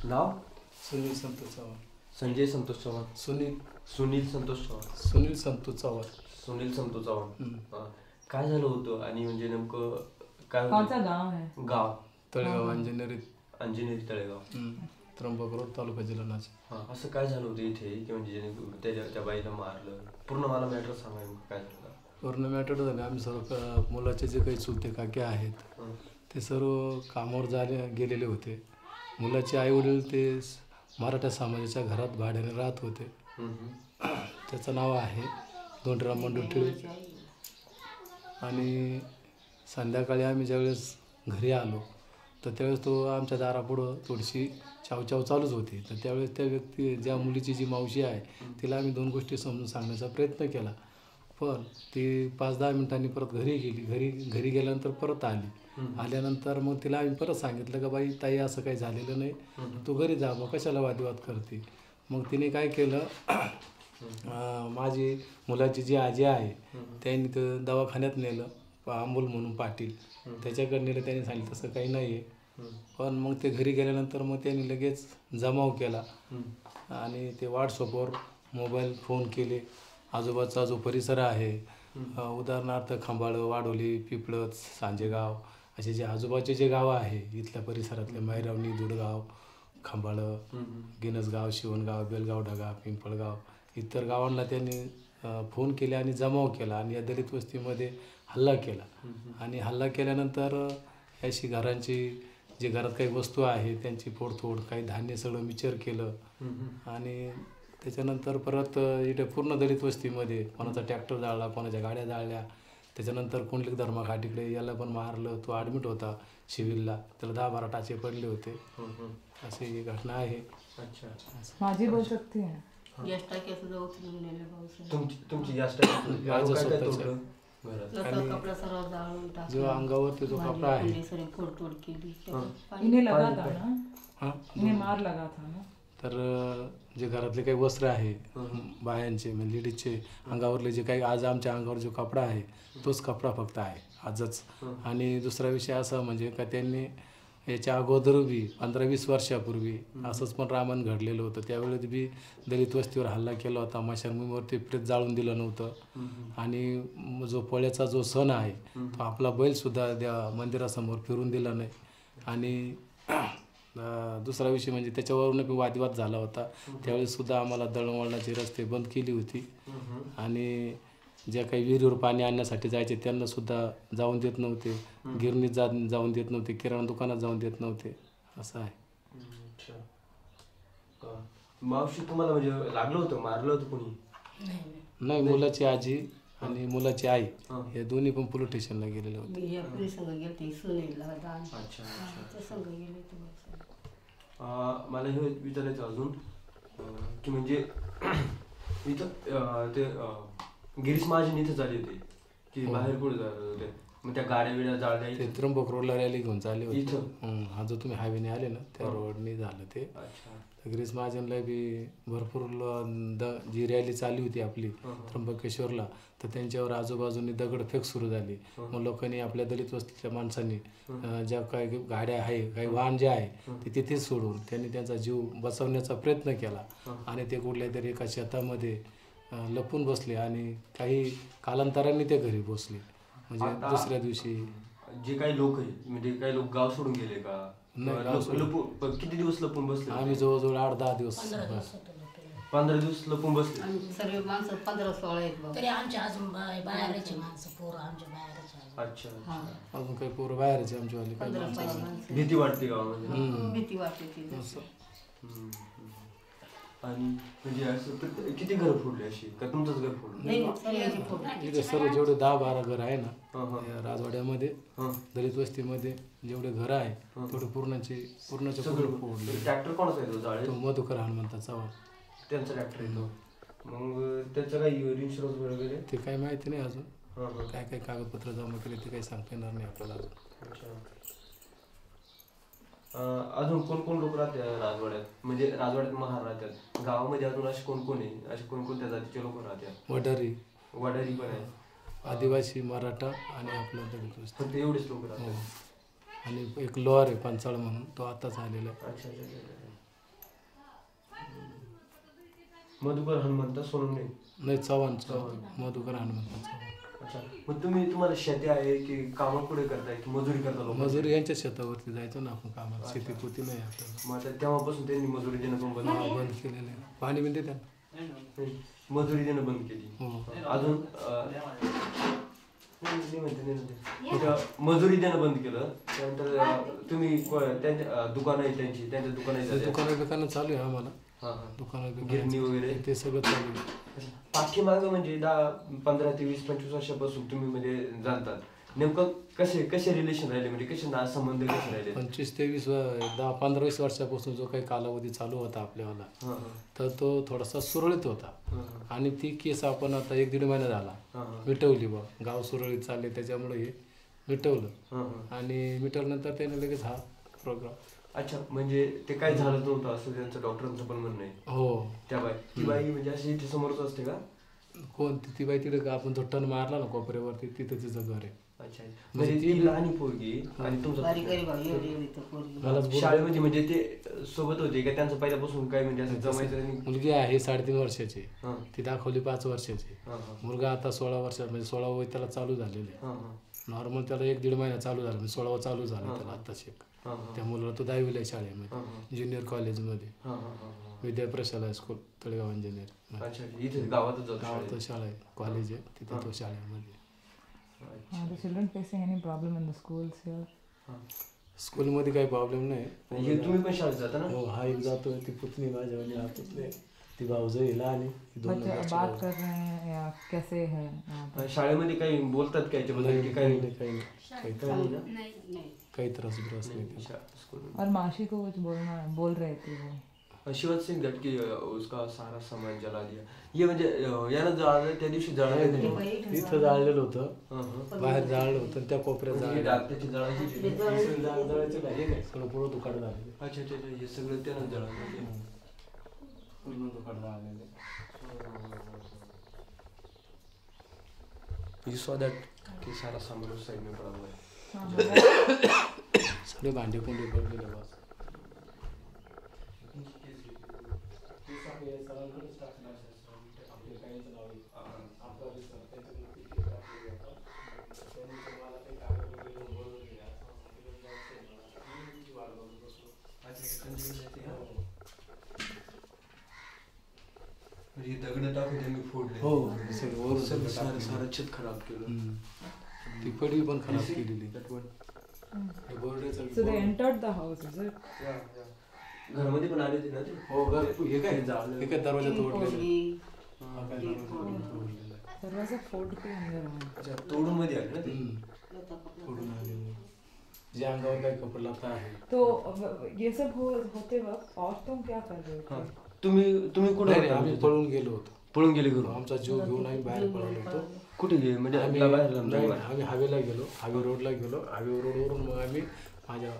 नाव सुनील संतोष चव्हाण. संजय संतोष चव्हाण. सुनील संतोष चव्हाण. सुनील संतोष चव्हाण. सुनील संतोष चव्हाण. काय झालं होतं आणि म्हणजे नेमकं काय कोणतं गाव आहे? गाव तळेगाव अंजनेरी. तळेगाव. त्र्यंबक रोड तालुका जिल्हा नाशिक. हां, असं काय झालं होतं इथे की म्हणजे त्या बाईला मारलं? पूर्ण मला मॅटर सांगा काय झालं. पूर्ण मॅटर झालं. आम्ही सर्व मुलाचे जे काही चुलते काके आहेत ते सर्व कामावर गेलेले होते. मुलाचे आईवडील ते मराठा समाजाच्या घरात भाड्याने राहत होते. त्याचं नाव आहे दोंडराम मंडुटिळे. आणि संध्याकाळी आम्ही ज्यावेळेस घरी आलो तर त्यावेळेस तो आमच्या दारापुढं थोडीशी चावचाव चालूच होती. तर त्यावेळेस त्या ज्या मुलीची जी मावशी आहे तिला आम्ही 2 गोष्टी समजून सांगण्याचा प्रयत्न केला. पण ती 5-10 मिनिटांनी परत घरी गेली. घरी गेल्यानंतर परत आल्यानंतर मग तिला आम्ही परत सांगितलं का बाई ताई असं काही झालेलं नाही, तू घरी जा, मग कशाला वादविवाद करते. मग तिने काय केलं, माझी मुलाची जी आजी आहे त्यांनी तर दवाखान्यात नेलं. अमोल म्हणून पाटील त्याच्याकडे नेलं. त्यांनी सांगितलं तसं काही नाही आहे. पण मग ते घरी गेल्यानंतर मग त्यांनी लगेच जमाव केला आणि ते व्हॉट्सअपवर मोबाईल फोन केले. आजूबाजूचा जो परिसर आहे उदाहरणार्थ खंबाळं, वाडोली, पिपळत, सांजेगाव असे जे आजूबाजूचे जे गावं आहे इथल्या परिसरातले मैरावणी, दुडगाव, खंबाळं, गिनसगाव, शिवणगाव, बेलगाव ढगा, पिंपळगाव इतर गावांना त्यांनी फोन केले आणि जमाव केला आणि या दलित वस्तीमध्ये हल्ला केला. आणि हल्ला केल्यानंतर अशी घरांची जे घरात काही वस्तू आहे त्यांची फोडतोड, काही धान्य सगळं मिचर केलं. आणि त्याच्यानंतर परत इथे पूर्ण दलित वस्तीमध्ये कोणाचा ट्रॅक्टर जाळला, कोणाच्या गाड्या जाळल्या. त्याच्यानंतर कुंडलिक धर्माखाटीकडे याला पण मारलं. तो ॲडमिट होता सिव्हिलला, त्याला 10-12 टाचे पडले होते. अशी ही घटना आहे. माझी बोल शकते. तुमची जास्त जो अंगावरती जो कपडा आहे इन्हें लगा था ना, इन्हें मार लगा था ना. तर जे घरातले काही वस्त्र आहे बायांचे म्हणजे लेडीजचे अंगावरले जे काही आज आमच्या अंगावर जो कपडा आहे तोच कपडा फक्त आहे आजच. आणि दुसरा विषय असा म्हणजे का त्यांनी याच्या अगोदर बी 15-20 वर्षापूर्वी असंच पण रामायण घडलेलं होतं. त्यावेळेस बी दलित वस्तीवर हल्ला केला होता. मशानभूमीवरती प्रेत जाळून दिलं नव्हतं. आणि जो पोळ्याचा जो सण आहे तो आपला बैलसुद्धा त्या मंदिरासमोर फिरून दिला नाही. आणि दुसरा विषय म्हणजे त्याच्यावरून वादविवाद झाला होता. त्यावेळेससुद्धा आम्हाला दळणवळणाचे रस्ते बंद केली होती. आणि ज्या काही विहिरीवर पाणी आणण्यासाठी जायचे त्यांनासुद्धा जाऊन देत नव्हते. गिरणीत जाऊन देत नव्हते. किराणा दुकानात जाऊन देत नव्हते. असं आहे. मावशी तुम्हाला म्हणजे लागलं होतं, मारलं होतं कोणी? नाही, मुलाची आजी आणि मुलाची आई हे दोन्ही पण पोलीस स्टेशनला गेलेले होते. मला हे विचारायचं अजून की म्हणजे इथं ते गिरीश महाजन इथं झाले होते की बाहेर कुठे झाले होते? मग त्या गाड्या बिड्या जाळल्या ते त्र्यंबक रोडला रॅली घेऊन चालले होते. हा जो तुम्ही हायवेने आले ना त्या रोडने झालं ते. गिरीश महाजनला बी भरपूर जी रॅली चालली होती आपली त्र्यंबकेश्वरला तर त्यांच्यावर आजूबाजूने दगडफेक सुरू झाली. मग लोकांनी आपल्या दलित वस्तीच्या माणसांनी ज्या काही गाड्या आहे काही वाहन जे आहे ते तिथेच सोडून त्यांनी त्यांचा जीव बचावण्याचा प्रयत्न केला. आणि ते कुठल्या तरी एका शेतामध्ये लपून बसले आणि काही कालांतराने ते घरी पोचले. म्हणजे दुसऱ्या दिवशी जे काही लोक आहे म्हणजे काही लोक गाव सोडून गेले का? किती दिवस लपून बसले? आम्ही जवळजवळ 8-10 दिवस 15 दिवस लपून बसले. सर्व माणसं 15-16 आहेत तरी आमच्या अजून बाहेरचे माणसं पोरं आमच्या बाहेरचे. अच्छा. अजून काही पोरं बाहेरचे आमच्यावाली. भीती वाटते गावामध्ये. भीती वाटते. आणि म्हणजे असं किती घर फोडले अशी का तुमचंच घर फोडलं? इथे सर्व जेवढे 10-12 घर आहे ना राजवाड्यामध्ये दलित वस्तीमध्ये जेवढे घर आहे तेवढे पूर्णचे सगळं फोडले. ट्रॅक्टर कोणाचा येतो जाळे? तो मधुकर हनुमंता चव्हाण त्यांचा ट्रॅक्टर येतो. मग त्याचं काही इन्शुरन्स वगैरे ते काही माहिती नाही अजून. काय काय कागदपत्र जमा केले ते काही सांगता येणार नाही आपल्याला अजून. अजून कोण कोण लोक राहते राजवाड्यात? म्हणजे राजवाड्यात महार राहतात. गावामध्ये अजून असे कोण कोण आहे? असे कोणकोणत्या जातीचे लोक राहतात? वडारी पण आहे. आदिवासी, मराठा आणि आपलं दलित वस्ती. फक्त एवढेच लोक राहतात. आणि एक लोहार आहे पंचाळ म्हणून तो आताच आलेला आहे. अच्छा. मधुकर हनुमंत सोनवणे. नाही चव्हाण मधुकर हनुमंत चव्हाण. अच्छा, मग तुम्हाला शेती आहे की कामं पुढे करताय की मजुरी करता लोक? मजुरी यांच्या शेतावरती जायचो ना आपण कामाला. शेतीपोती नाही आपल्याला. मग आता तेव्हापासून त्यांनी मजुरी देणं पण बंद केलेलं आहे. पाणी बिंदे त्यांना मजुरी देणं बंद केली. हो. अजून मजुरी देणं बंद केलं. त्यानंतर तुम्ही त्यांच्या दुकान आहे त्यांच्या दुकानं चालू आहे आम्हाला. दुकानं गिरणी वगैरे ते सगळं चालू आहे. पाठीमागं म्हणजे 10-15 ते 20-25 वर्षापासून तुम्ही म्हणजे जाणतात नेमकं कसे रिलेशन राहिले म्हणजे कसे संबंध कसे राहिले? 25 ते 10-15-20 वर्षापासून जो काही कालावधी चालू होता आपल्याला तर तो थोडासा सुरळीत होता. आणि ती केस आपण आता 1-1.5 महिना झाला मिटवली बा. गाव सुरळीत चालले त्याच्यामुळे हे मिटवलं. आणि मिटवल्यानंतर त्याने लगेच हा प्रोग्राम. अच्छा, म्हणजे ते काय झालं नव्हतं असं त्यांचं डॉक्टरांचं पण म्हणणं आहे. हो. त्या बाई ती बाई म्हणजे अशी इथे समोरच असते का? कोण ती बाई? तिथे का आपण तो टन मारला ना कोपऱ्यावरती तिथं तिचं घर आहे. अच्छा, म्हणजे ती लहान पोरगी आणि तुमचं बारीक शाळेमध्ये म्हणजे ते सोबत होते का? त्यांचं पहिल्यापासून काय म्हणजे असं जमायचं नाही? मुलगी आहे 3.5 वर्षाची. ती दाखवली 5 वर्षाची. मुलगा आता 16 वर्षात म्हणजे 16 वय त्याला चालू झालेले. नॉर्मल त्याला 1-1.5 महिना चालू झाला म्हणजे 16 चालू झाला त्याला आता शिक. त्या मुलाला तो 10वीला आहे शाळेमध्ये ज्युनियर कॉलेजमध्ये विद्याप्रशाला हायस्कूल तळेगाव इंजिनियर. अच्छा, इथे गावातच शाळा आहे कॉलेज आहे तिथे तो शाळेमध्ये. The children facing any problem in the schools here? स्कूलमध्ये काही प्रॉब्लेम नाही. तुम्ही पण शाळेत जाता ना? हो. हा एक जातोय. ती पुतणी माझ्यावाली हा पुतणी. ती भाऊजई लहान आहे. बच्चे बात कर रहे हैं या कैसे है यहाँ पर? शाळेमध्ये काही बोलतात का याच्याबद्दल की काही नाही? काही त्रास नाही. और माशी को कुछ बोल रहे थे वो. शिवत सिंग दैट की उसका सारा सामान जला दिया. ये म्हणजे यानं जाळलं त्या दिवशी जाळलं. इथं जाळलेलं होतं. बाहेर जाळलं होतं त्या कोपऱ्यात त्याची जळायची सगळं पुढं दुकान झालेलं. अच्छा अच्छा, हे सगळं त्यानं जळालं. पूर्ण दुकान झालेलं. You saw that की सारा सामान उस साइड में पड़ा हुआ है. सगळे भांडे कुंडे पडलेले बस. दगड टाकून त्यांनी फोडले. हो. सारं छत खराब केलं. ती पडवी पण खराब केलेली. So they entered the house, is it? घरामध्ये पण आले ते ना ते. हो. हे काय दरवाजा तोडलेला. दरवाजा फोड़ के अंदर आए. अच्छा, तोडून मध्ये आले ना ते. तोडून आलेले. जे अंगावर काही कपडा लता आहे. तो ये सब होते वक्त और तुम क्या कर रहे थे? तुम्ही कुठे? आम्ही पळून गेलो होतो. पळून गेले घरून? आमचा जीव घेऊन आम्ही बाहेर पळालो होतो. कुठे गेले म्हणजे? आम्ही हायवेला गेलो. हायवे रोडला गेलो. हायवे रोडवरून मग आम्ही माझ्या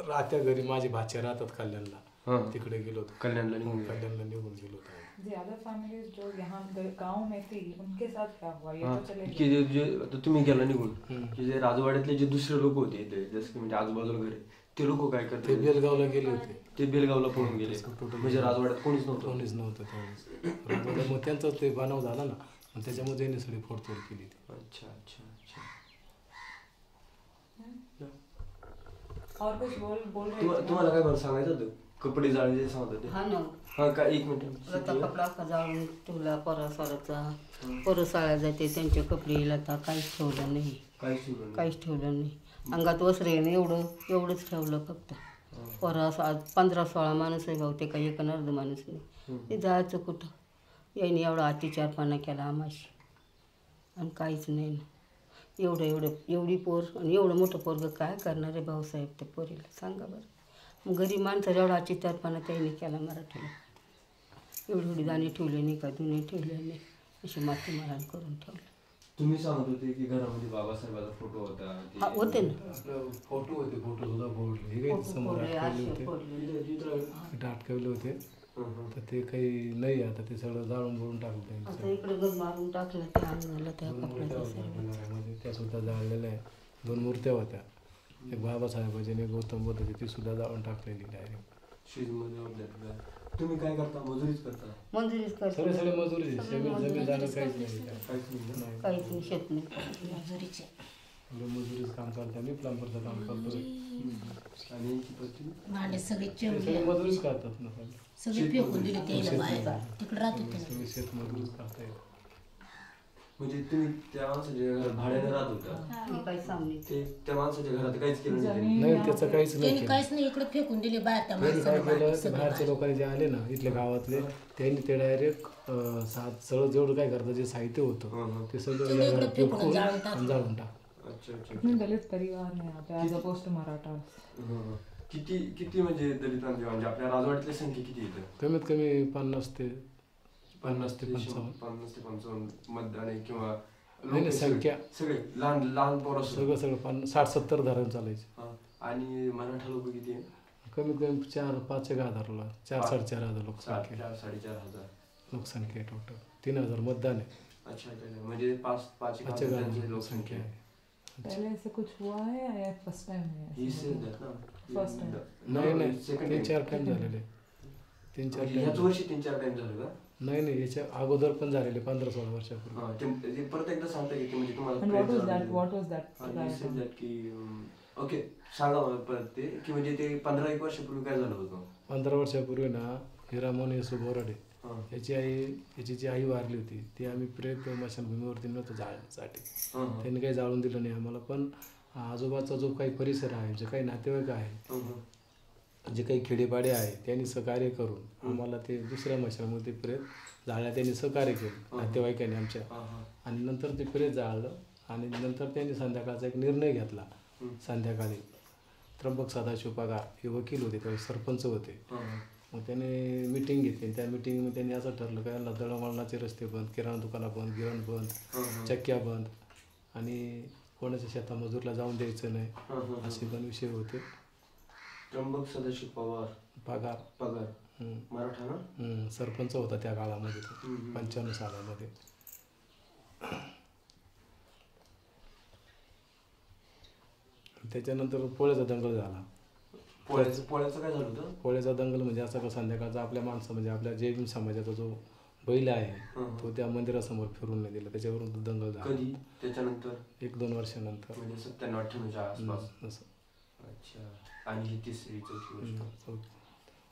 राहत्या घरी माझे भाचे राहतात कल्याणला तिकडे गेलो होतो. कल्याणला निघून गेलो होतो. The other families जो यहाँ गांव में थी उनके साथ क्या हुआ? ये तो चले की जे तुम्ही गेला निघून की जे राजवाड्यातले जे दुसरे लोक होते इथे जसं की म्हणजे आजूबाजूला घरे ते लोक काय करते? ते बेलगावला गेले होते. ते बेलगावला पळून गेले म्हणजे राजवाड्यात कोणीच नव्हतं त्यावेळेस. मग त्यांचा ते बनाव झाला ना मग त्याच्यामध्ये त्यांनी सगळी फोडतोड केली. अच्छा अच्छा अच्छा. और कुछ बोल रहे थे? तुम्हाला काय मला सांगायचं होतं? कपडे जाळले सांगत होते. हा ना. हा का, एक मिनिट. कपडा अख्खा जाळून ठेवला. परसाळा जाते त्यांचे कपडे लता काहीच ठेवलं नाही. काहीच ठेवलं नाही. अंगात वस्त्र नाही एवढंच ठेवलं फक्त. आज 15-16 माणूस आहे भाऊ. ते काही एक अर्ध माणूस नाही. ते जायचं कुठं? याने एवढा अत्याचारपणा केला आम्हाशी आणि काहीच नाही ना. एवढी पोर आणि एवढं मोठं पोरगं काय करणार आहे भाऊसाहेब त्या पोरीला सांगा बरं. मग गरीब माणसाला एवढा अत्याचारपणा त्याने केला मराठीला. एवढी दाणे ठेवले नाही का दुने ठेवले नाही असे माती मारण करून ठेवलं. तुम्ही सांगत होते की घरामध्ये बाबासाहेबाचा फोटो होता. होते ना. फोटो होते. फोटो सुद्धा फोडले. समोर अटकवले होते. तर ते काही नाही आता ते सगळं जाळून बोलून टाकलं. इकडे घर मारून टाकलं त्या अंगाला त्या कपड्याच्या. त्या सुद्धा जाळलेल्या आहे. 2 मूर्त्या होत्या. एक बाबासाहेबाची आणि एक गौतम बुद्धाची ती सुद्धा जाळून टाकलेली डायरेक्ट. तुम्ही काय करता? मजुरीच करता? मंजुरीच करतो सगळे सगळे मजुरी जमीन जाणं काहीच नाही काहीच नाही ना? काहीच नाही, शेत नाही. मजुरीचे मजुरीच काम करतात मी प्लंबरचं काम करतोय आणि यांची पत्नी? भांडे सगळे ते चिरले सगळे मजुरीच करतात ना सगळे फेकून दिले त्याला बाहेर तिकडे राहत होते ना. सगळे शेत मजुरीच करतायत. म्हणजे तुम्ही त्या माणसाच्या घरात भाड्याने राहत होता? मी काही सांगली ते त्या माणसाच्या घरात काहीच केलं नाही त्यांनी? नाही त्याचं काहीच नाही त्यांनी केलं. काहीच नाही इकडे फेकून दिले बाहेर त्या त्यांनी काय माणसाला केलं भांडे ते सगळे बाहेरच्या लोकांनी जे आले ना इथल्या गावातले त्यांनी ते डायरेक्ट सगळं जेवढं काय करतं जे साहित्य होतं ते सगळं त्यांनी या इकडे घरात फेकून फेकून जाळून टाकलं. आणि जाळून टाक. अच्छा अच्छा. कितने दलित परिवार हैं यहाँ पे एज अपोज टू मराठास? हं. किती किती म्हणजे दलितांची म्हणजे आपल्या राजवाड्यातली संख्या किती येतं? कमीत कमी 50 ते 55. 50 ते 55 मतदान किंवा नाही, लोक संख्या. सगळे लहान लहान पोरं सगळं सगळं 60-70 धरण चालायचे. हं. आणि मराठा लोक किती आहे? कमीत कमी 4,000-5,000 4,500 लोकसंख्या 4,000-4,500 लोकसंख्या आहे टोटल. 3,000 मतदान आहे. अच्छा अच्छा. म्हणजे 5,000 5,000 लोकसंख्या आहे. पहले ऐसे कुछ हुआ है या फर्स्ट टाइम है ऐसे? ही said that ना? First time. नाही नाही Second 3-4 टाइम झालेले 3-4 म्हणजे ह्याच टाइम. वर्षी 3-4 टाइम झालं का? नाही नाही याच्या अगोदर पण झालेले 15-16 वर्षापूर्वी. हां, ते परत एकदा सांगता की ते म्हणजे तुम्हाला And what was Prem that? झालं. What was that? हां, he riot said on? that की ओके सांगा मला परत ते की म्हणजे ते 15-1 वर्षापूर्वी काय झालं होतं? 15 वर्षापूर्वी ना हिरामन येसू बोराडे हां याची जी आई वारली होती ती आम्ही प्रेत मशानभूमीवरती नव्हतो जाळण्यासाठी. हां हां त्यांनी काही जाळून दिलं नाही आम्हाला. पण आजोबाचा जो काही परिसर आहे जे काही नातेवाईक आहे हां जे काही खेडेपाडे आहे त्यांनी सहकार्य करून आम्हाला ते दुसऱ्या मशानमध्ये प्रेत जाळल्या त्यांनी सहकार्य केलं नातेवाईकांनी आमच्या. हां हां आणि नंतर ते प्रेत जाळलं आणि नंतर त्यांनी संध्याकाळचा एक निर्णय घेतला. संध्याकाळी त्र्यंबक सदाशिव पगार हे वकील होते त्यावेळी सरपंच होते. हां मग त्याने मिटिंग घेतली. त्या मिटिंगमध्ये त्यांनी असं ठरलं का यांना दळणवळणाचे रस्ते बंद, किराणा दुकानं बंद, गिरण बंद, चक्क्या बंद आणि कोणाच्या शेता मजूरला जाऊन द्यायचं नाही हां असे पण विषय होते. त्र्यंबक सदाशिव पवार पगार पगार हम्म. मराठा ना? सरपंच होता त्या काळामध्ये तो 95 सालामध्ये. त्याच्यानंतर पोळ्याचा दंगल झाला. पोळ्याचं काय झालं होतं? पोळ्याचा दंगल म्हणजे असं का संध्याकाळचा आपल्या माणसं म्हणजे आपल्या जैन समाजाचा जो बैल आहे तो त्या मंदिरासमोर फिरून नाही दिला त्याच्यावरून तो दंगल झाला. कधी? त्याच्यानंतर 1-2 वर्षानंतर म्हणजे 97-98च्या आसपास. असं. अच्छा. आणि ही तिसरी चौथी गोष्ट.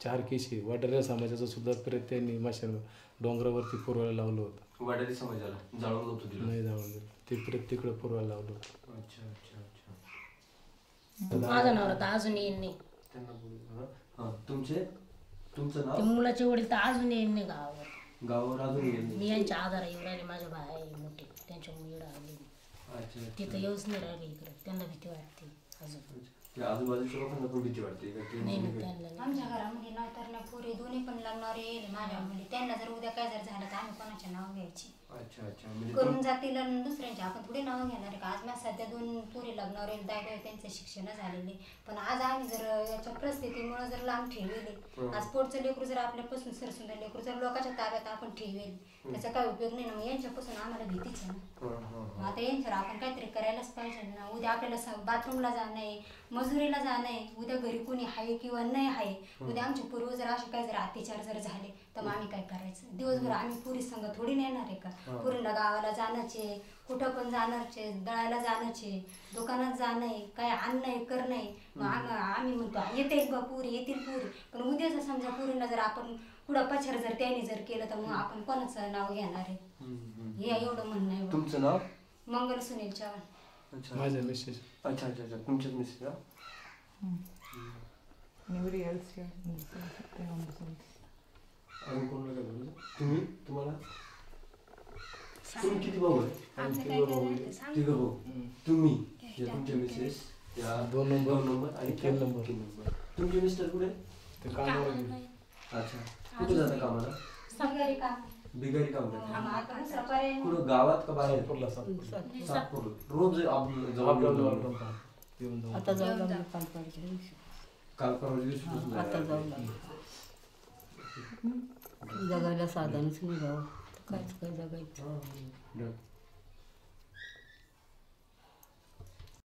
4 केशी वाटाऱ्या समाजाचं सुद्धा प्रेत त्यांनी माशान डोंगरावरती पुरवायला लावलं होतं. वाडारी समाजाला जाळून नव्हतं दिलं? नाही जाऊन दिलं ते प्रेत तिकडे पुरवायला लावलं होतं. अच्छा अच्छा अच्छा. माझा नवरा तर अजून येईल नाही. त्यांना बोलू हां. हां तुमचं ते नाव? मुलाचे वडील तर अजून येईल नाही गावावर. गावावर अजून येईल मी यांच्या आधार येऊ राहिले माझ्या बाया आहे मोठी त्यांच्या मुलीला आली अच्छा तिथं येऊच नाही राहिले इकडे त्यांना भीती वाटते अजून. त्या आजूबाजूच्या लोकांना पण भीती वाटते का ते? नाही ना त्यांना नाही. आमच्या घरामध्ये नवतरण्या पोरी दोन्ही पण लग्नावर येईल माझ्या मुली त्यांना जर उद्या काय जर झालं तर आम्ही कोणाचे नाव घ्यायची अच्छा अच्छा. म्हणजे करून जातील आणि दुसऱ्यांचे आपण थोडी नाव घेणार आहे का. आज माझ्या सध्या 2 पोरी लग्नावर येईल दाय त्यांचे शिक्षण झालेले पण आज आम्ही जर याच्या परिस्थितीमुळे जर लांब ठेवले आज पोटचं लेकरू जर आपल्यापासून सरसुंदर लेकरू जर लोकांच्या ताब्यात आपण ठेवेल त्याचा काय उपयोग नाही ना. मग यांच्यापासून आम्हाला भीतीच आहे ना. मग आता यांच्यावर आपण काहीतरी करायलाच पाहिजे ना. उद्या आपल्याला बाथरूमला जाणं आहे मजुरीला जाणं आहे उद्या घरी कोणी आहे किंवा नाही आहे उद्या आमचे पूर्वज जर असे काय जर अत्याचार जर झाले तर मग आम्ही काय करायचं. दिवसभर आम्ही पुरी संघ थोडी नेणार आहे का. पुरीला गावाला जाण्याचे कुठं पण जाणारचे दळायला जाण्याचे दुकानात जाणं आहे काय आणणं आहे करणं आहे. मग आम्ही म्हणतो येतील बा पुरी येतील पुरी पण उद्या जर समजा पुरीला जर आपण पुढं पछार जर त्यांनी जर केलं तर मग आपण कोणाचं नाव घेणार आहे. हे एवढं म्हणणं आहे. तुमचं नाव? मंगल सुनील चव्हाण. अच्छा माझ्या मिसेस. अच्छा अच्छा अच्छा. तुमच्याच मिसेस का? Anybody else here? They on the side. अजून कोणाला काय बोलू? तुम्हाला तुम्ही किती भाऊ आहे? तिघं भाऊ. तुम्ही तुमचे मिसेस या 2 नंबर आणि 3 नंबर. तुमचे मिस्टर कुठे? ते कामावर गेले. अच्छा. कुठे जाता कामाला? सगळी काम बिगारी काम करता? आता दुसरा पर्याय नाही. कुठं गावात का बाहेर? नागपूरला सातपूर. रोज येऊन जाऊन. आता जाऊ लागले काल परवा दिवशी. काल परवा दिवशी आता जाऊ लागले. जगायला साधनच नाही गाव कायच काय जगायचं.